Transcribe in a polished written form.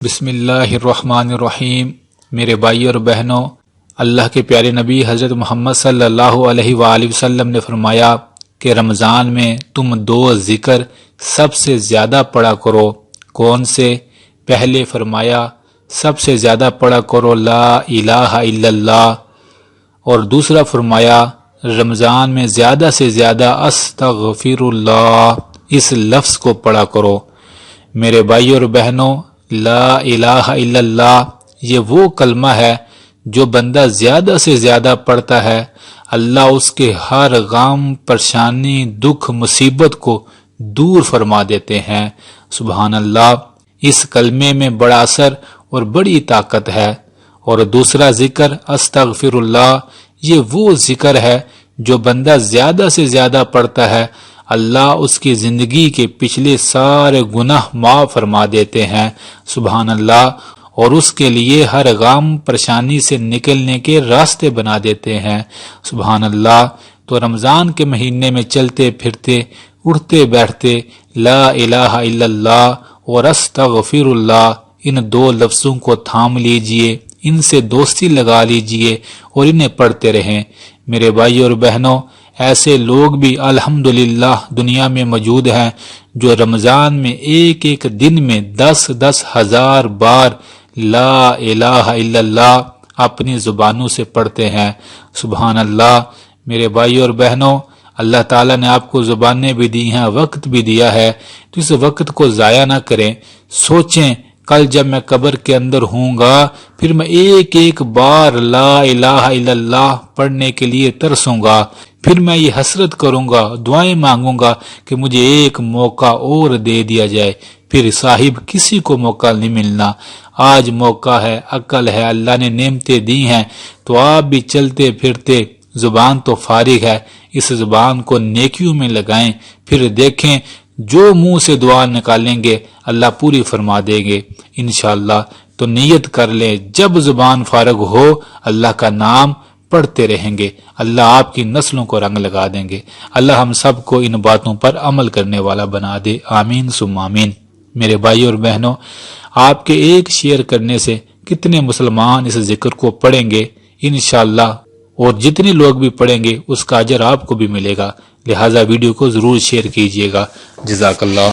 بسم اللہ الرحمن الرحیم۔ میرے بھائی اور بہنوں، اللہ کے پیارے نبی حضرت محمد صلی اللہ علیہ وآلہ وسلم نے فرمایا کہ رمضان میں تم دو ذکر سب سے زیادہ پڑھا کرو۔ کون سے؟ پہلے فرمایا سب سے زیادہ پڑھا کرو لا الہ الا اللہ، اور دوسرا فرمایا رمضان میں زیادہ سے زیادہ استغفر اللہ، اس لفظ کو پڑھا کرو۔ میرے بھائی اور بہنوں، لا الہ الا اللہ یہ وہ کلمہ ہے جو بندہ زیادہ سے زیادہ پڑھتا ہے، اللہ اس کے ہر غم، پریشانی، دکھ، مصیبت کو دور فرما دیتے ہیں۔ سبحان اللہ، اس کلمے میں بڑا اثر اور بڑی طاقت ہے۔ اور دوسرا ذکر استغفر اللہ، یہ وہ ذکر ہے جو بندہ زیادہ سے زیادہ پڑھتا ہے، اللہ اس کی زندگی کے پچھلے سارے گناہ معاف فرما دیتے ہیں۔ سبحان اللہ، اور اس کے لیے ہر غم، پریشانی سے نکلنے کے راستے بنا دیتے ہیں۔ سبحان اللہ، تو رمضان کے مہینے میں چلتے پھرتے، اٹھتے بیٹھتے لا الہ الا اللہ اور استغفر اللہ، ان دو لفظوں کو تھام لیجئے، ان سے دوستی لگا لیجئے اور انہیں پڑھتے رہیں۔ میرے بھائی اور بہنوں، ایسے لوگ بھی الحمدللہ دنیا میں موجود ہیں جو رمضان میں ایک ایک دن میں 10,000 ہزار بار لا الہ الا اللہ اپنی زبانوں سے پڑھتے ہیں۔ سبحان اللہ، میرے بھائی اور بہنوں، اللہ تعالیٰ نے آپ کو زبانیں بھی دی ہیں، وقت بھی دیا ہے، تو اس وقت کو ضائع نہ کریں۔ سوچیں کل جب میں قبر کے اندر ہوں گا، پھر میں ایک ایک بار لا الہ الا اللہ پڑھنے کے لیے ترسوں گا، پھر میں یہ حسرت کروں گا، دعائیں مانگوں گا کہ مجھے ایک موقع اور دے دیا جائے، پھر صاحب کسی کو موقع نہیں ملنا۔ آج موقع ہے، عقل ہے، اللہ نے نعمتیں دی ہیں، تو آپ بھی چلتے پھرتے، زبان تو فارغ ہے، اس زبان کو نیکیوں میں لگائیں، پھر دیکھیں جو منہ سے دعا نکالیں گے اللہ پوری فرما دیں گے انشاءاللہ۔ تو نیت کر لیں، جب زبان فارغ ہو اللہ کا نام پڑھتے رہیں گے، اللہ آپ کی نسلوں کو رنگ لگا دیں گے۔ اللہ ہم سب کو ان باتوں پر عمل کرنے والا بنا دے، آمین ثم آمین۔ میرے بھائی اور بہنوں، آپ کے ایک شیئر کرنے سے کتنے مسلمان اس ذکر کو پڑھیں گے انشاءاللہ، اور جتنے لوگ بھی پڑھیں گے اس کا اجر آپ کو بھی ملے گا، لہٰذا ویڈیو کو ضرور شیئر کیجیے گا۔ جزاک اللہ۔